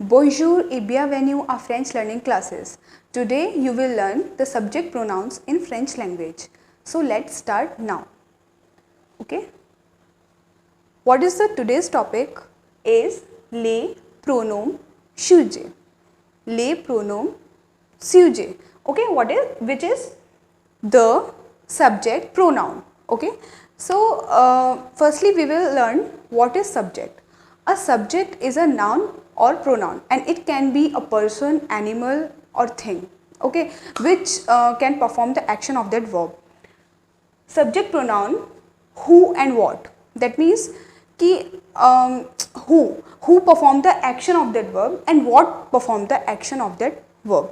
Bonjour et bienvenue à French learning classes. Today you will learn the subject pronouns in French language. So let's start now. Okay. What is the today's topic is les pronoms sujets. Les pronoms sujets. Okay, which is the subject pronoun. Okay. So firstly we will learn what is subject. A subject is a noun or pronoun and it can be a person, animal or thing, okay, which can perform the action of that verb. Subject pronoun who and what, that means ki, who perform the action of that verb and what perform the action of that verb.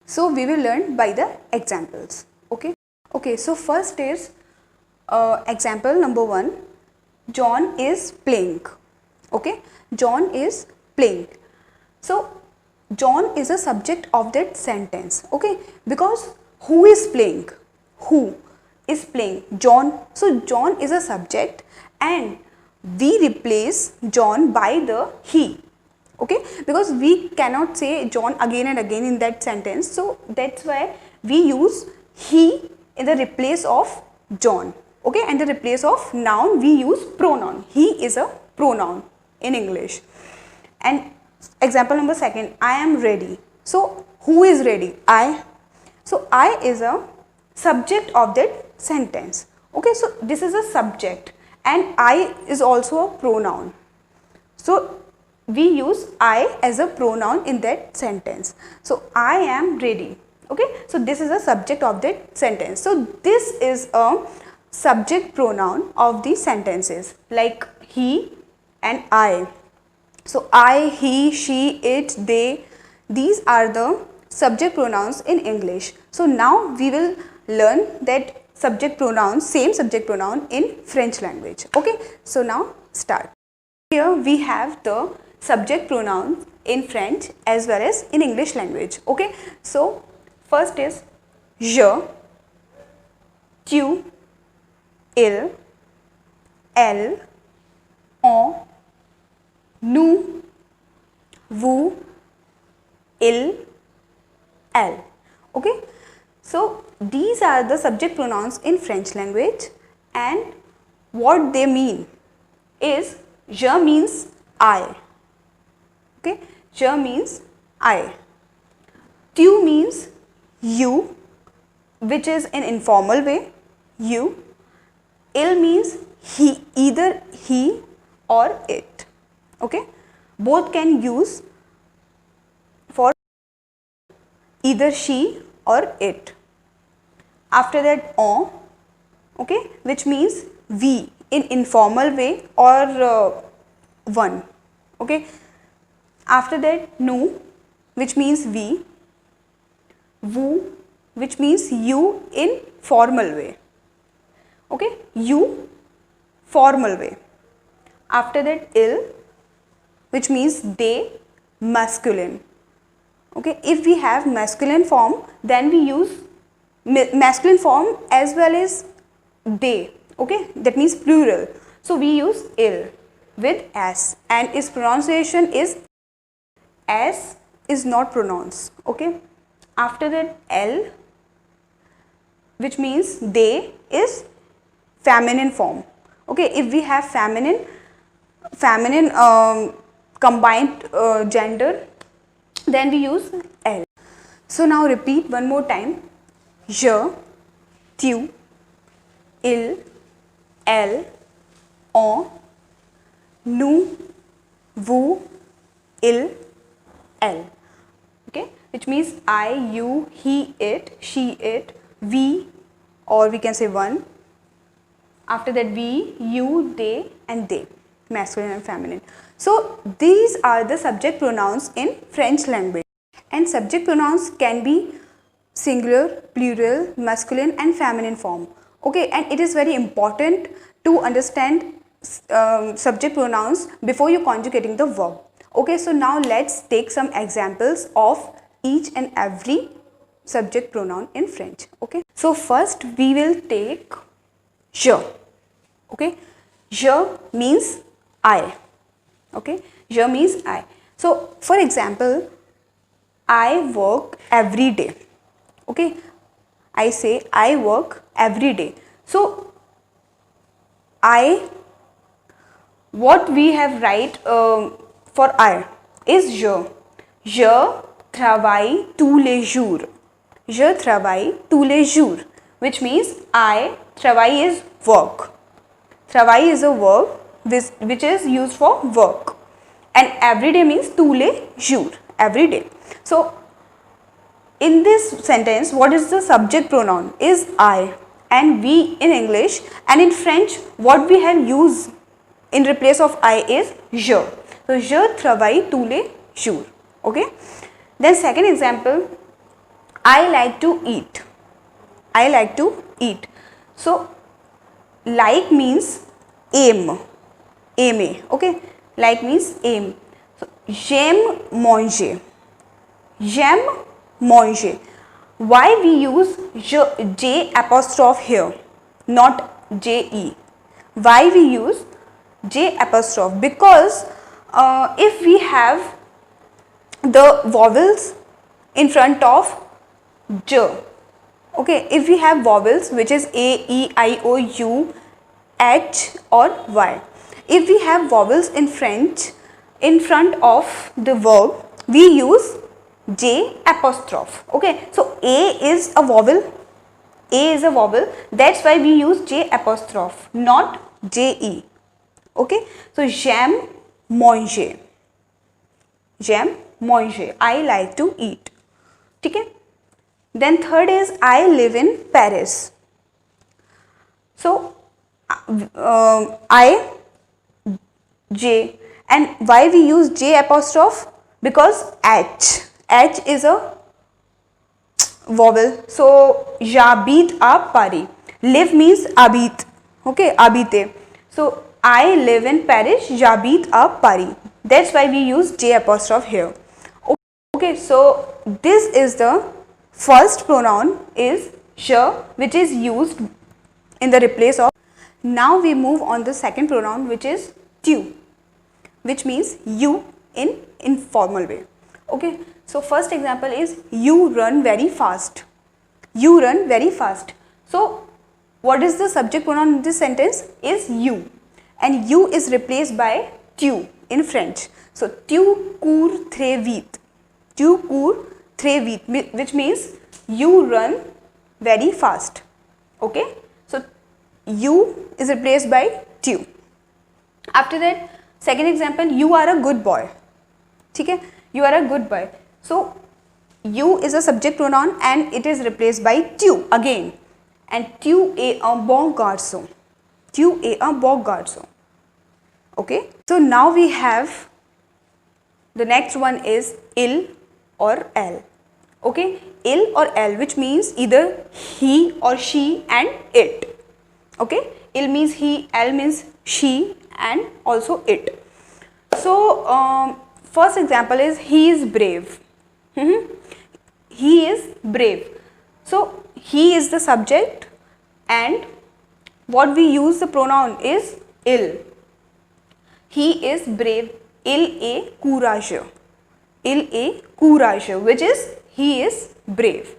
So we will learn by the examples. Okay, so first is example number 1. John is playing. Okay, John is playing. So John is a subject of that sentence. Okay, because who is playing? Who is playing? John. So John is a subject and we replace John by the he. Okay, because we cannot say John again and again in that sentence. So that's why we use he in the replace of John. Okay, and the replace of noun we use pronoun. He is a pronoun in English. And example number 2, I am ready. So who is ready? I. So I is a subject of that sentence. Okay, so this is a subject and I is also a pronoun. So we use I as a pronoun in that sentence. So I am ready. Okay, so this is a subject of that sentence. So this is a subject pronoun of the sentences like he and I. So I, he, she, it, they, these are the subject pronouns in English. So now we will learn that subject pronoun, same subject pronoun in French language. Okay, so now start. Here we have the subject pronouns in French as well as in English language. Okay, so first is je, tu, il, elle, on, nous, vous, il, elle. Okay, so these are the subject pronouns in French language and what they mean is je means I. Okay, je means I. Tu means you, which is in informal way, you. Il means he, either he or it. Okay, both can use for either she or it. After that on, okay, which means we in informal way or one. Okay, after that nous, which means we. Vous, which means you in formal way. Okay, you, formal way. After that il, which means they, masculine. Okay, if we have masculine form, then we use masculine form as well as they. Okay, that means plural. So we use il with s and its pronunciation is s is not pronounced. Okay, after that l, which means they, is feminine form. Okay, if we have feminine combined gender, then we use L. So now repeat one more time. Je, tu, il, elle, on, nous, vous, il, elle. Okay, which means I, you, he, it, she, it, we, or we can say one. After that we, you, they and they, masculine and feminine. So these are the subject pronouns in French language, and subject pronouns can be singular, plural, masculine and feminine form. Okay, and it is very important to understand subject pronouns before you conjugating the verb. Okay, so now let's take some examples of each and every subject pronoun in French. Okay, so first we will take je. Okay, je means I. Okay, je means I. So for example, I work every day. Okay, I say I work every day. So what we have write for I is je. Je travaille tous les jours. Je travaille tous les jours, which means I travaille is work. Travaille is a verb which is used for work, and every day means tous les jours, every day. So in this sentence, what is the subject pronoun? Is I, and we in English and in French, what we have used in replace of I is je. So je travaille tous les jours. Okay. Then second example, I like to eat. I like to eat. So like means aim. Aimer. Okay. Like means aim. So j'aime manger. J'aime manger. Why we use J apostrophe here, not JE? Why we use J apostrophe? Because if we have the vowels in front of J, okay, if we have vowels which is A, E, I, O, U, H or Y, if we have vowels in French in front of the verb, we use J apostrophe. Okay, so A is a vowel. A is a vowel. That's why we use J apostrophe, not JE. Okay, so j'aime manger. J'aime manger. I like to eat. Okay. Then third is I live in Paris. So I, J, and why we use J apostrophe? Because H is a vowel. So j'habite à Paris. Live means habite. Okay, habiter. So I live in Paris. J'habite à Paris. That's why we use J apostrophe here. Okay, so this is the first pronoun is je, which is used in the replace of. Now we move on the second pronoun, which is tu, which means you in informal way. Okay, so first example is you run very fast. You run very fast. So what is the subject pronoun in this sentence? Is you, and you is replaced by tu in French. So tu cours très vite. Tu cours très vite, which means you run very fast. Okay, so you is replaced by tu. After that, second example, you are a good boy. Okay, you are a good boy. So you is a subject pronoun and it is replaced by tu again. And tu es un bon garçon. Tu es un bon garçon. Okay, so now we have the next one is il or elle. Okay, il or elle, which means either he or she and it. Okay, il means he, elle means she, and also it. So first example is he is brave. He is brave. So he is the subject and what we use the pronoun is il. He is brave. Il est courageux. Il est courageux, which is he is brave.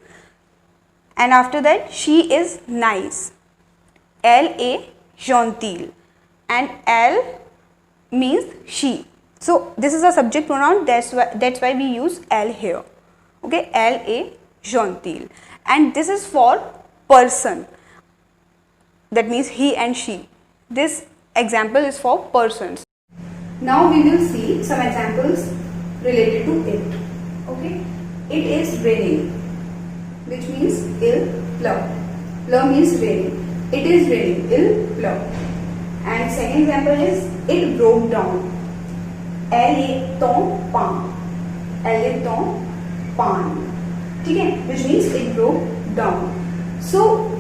And after that, she is nice. Elle est gentille. And elle means she. So this is a subject pronoun. That's why we use elle here. Okay, elle est gentille. And this is for person. That means he and she. This example is for persons. Now we will see some examples related to it. Okay, it is raining, which means il pleut. Pleut means raining. It is raining. Il pleut. And second example is it broke down. Elle est ton pain. Elle est ton pain. Okay, which means it broke down. So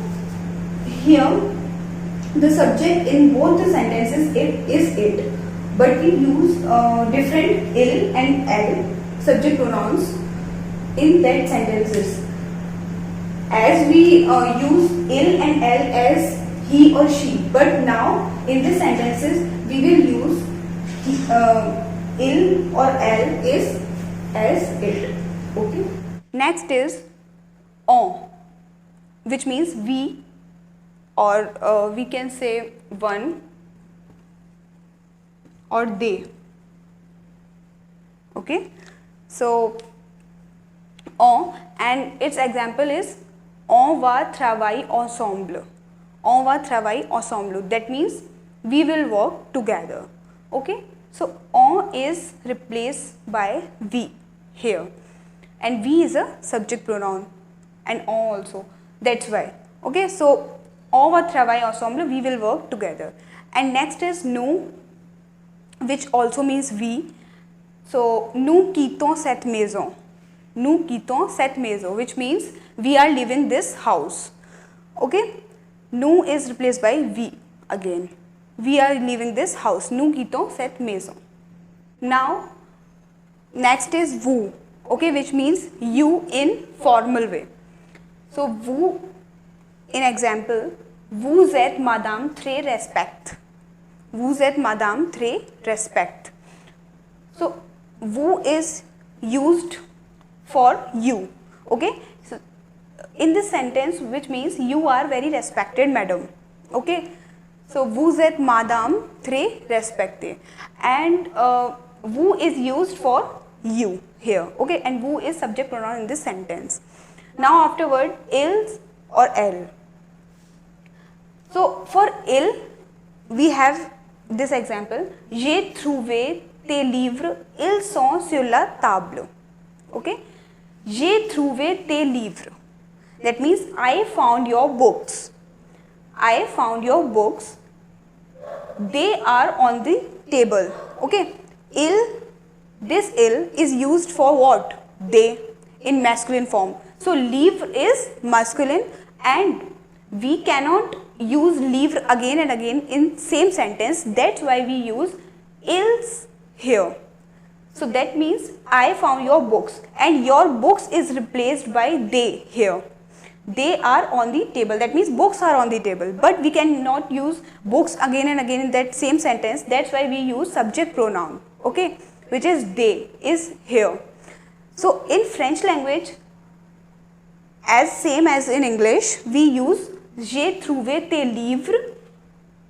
here the subject in both the sentences it is it, but we use different il and elle subject pronouns in that sentences. As we use il and elle as he or she, but now in these sentences we will use il or el is as it. Okay. Next is on, which means we, or we can say one or they. Okay. So on, and its example is on va travailler ensemble. On va travailler ensemble. That means we will work together. Okay. So on is replaced by we here, and we is a subject pronoun, and on also. That's why. Okay. So on va travailler ensemble. We will work together. And next is nous, which also means we. So nous quittons cette maison. Nous quittons cette maison, which means we are leaving this house. Okay. Nous is replaced by we again. We are leaving this house. Nous quittons cette maison. Now, next is vous. Okay, which means you in formal way. So vous, in example, vous êtes madame très respect. Vous êtes madame très respect. So vous is used for you. Okay. So in this sentence, which means you are very respected madam. Okay. So vous êtes madame très respectée, and vous is used for you here. Okay. And vous is subject pronoun in this sentence. Now afterward, il or elle. So for il, we have this example. J'ai trouvé tes livres, ils sont sur la table. Okay. J'ai trouvé tes livres. That means I found your books. I found your books. They are on the table. Okay. Il, this il is used for what? They, in masculine form. So livre is masculine, and we cannot use livre again and again in same sentence. That's why we use ils here. So that means I found your books, and your books is replaced by they here. They are on the table. That means books are on the table, but we cannot use books again and again in that same sentence. That's why we use subject pronoun. Okay, which is they is here. So in French language, as same as in English, we use j'ai trouvé tes livres,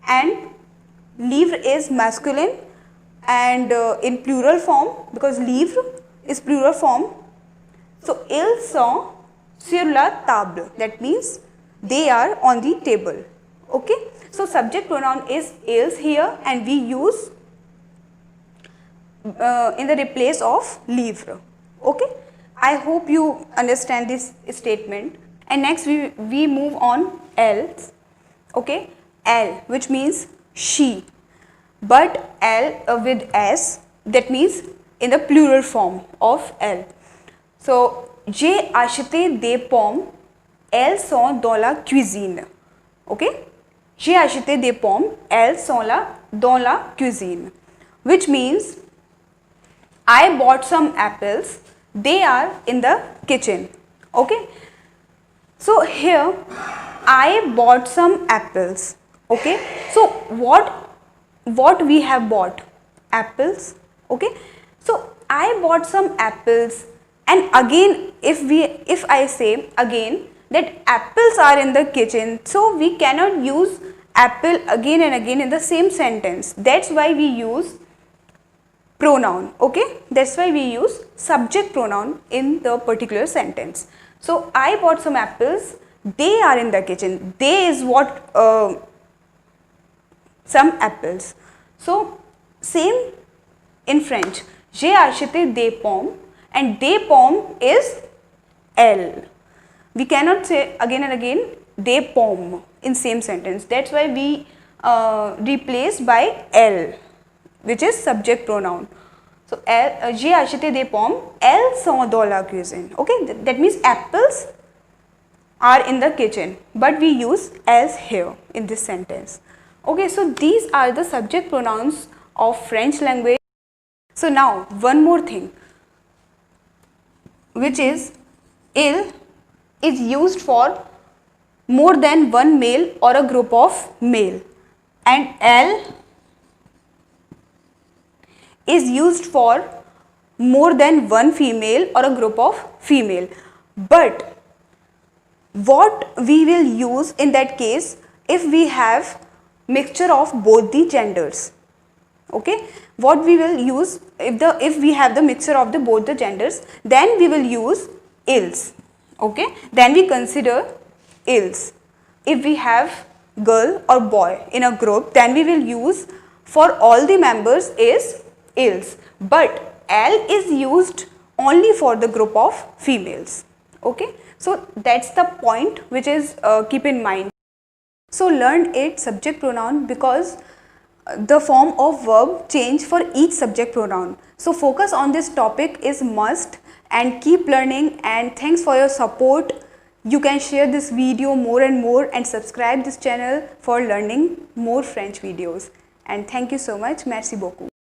and livre is masculine and in plural form, because livre is plural form. So ils sont sur la table. That means they are on the table. Okay. So subject pronoun is ils here, and we use in the replace of livre. Okay. I hope you understand this statement. And next we move on else. Okay. Elle, which means she, but elle with s, that means in the plural form of elle. So j'ai acheté des pommes, elles sont dans la cuisine. Okay. J'ai acheté des pommes, elles sont là dans la cuisine, which means I bought some apples, they are in the kitchen. Okay. So here I bought some apples. Okay. So what we have bought? Apples. Okay. So I bought some apples, and again if I say again that apples are in the kitchen, so we cannot use apple again and again in the same sentence. That's why we use pronoun. Okay. That's why we use subject pronoun in the particular sentence. So I bought some apples, they are in the kitchen. They is what? Some apples. So same in French. J'ai acheté des pommes, and des pommes is elles. We cannot say again and again des pommes in same sentence. That's why we replace by elles, which is subject pronoun. So j'ai acheté des pommes, elles sont dans la cuisine. Okay, that means apples are in the kitchen, but we use elles here in this sentence. Okay, so these are the subject pronouns of French language. So now one more thing, which is il is used for more than one male or a group of male, and elle is used for more than one female or a group of female. But what we will use in that case if we have mixture of both the genders? Okay, what we will use if we have the mixture of both the genders, then we will use ils. Okay, then we consider ils. If we have girl or boy in a group, then we will use for all the members is ils, but l is used only for the group of females. Okay, so that's the point which is keep in mind. So learn 8 subject pronoun because the form of verb change for each subject pronoun. So focus on this topic is must and keep learning, and thanks for your support. You can share this video more and more and subscribe this channel for learning more French videos. And thank you so much. Merci beaucoup.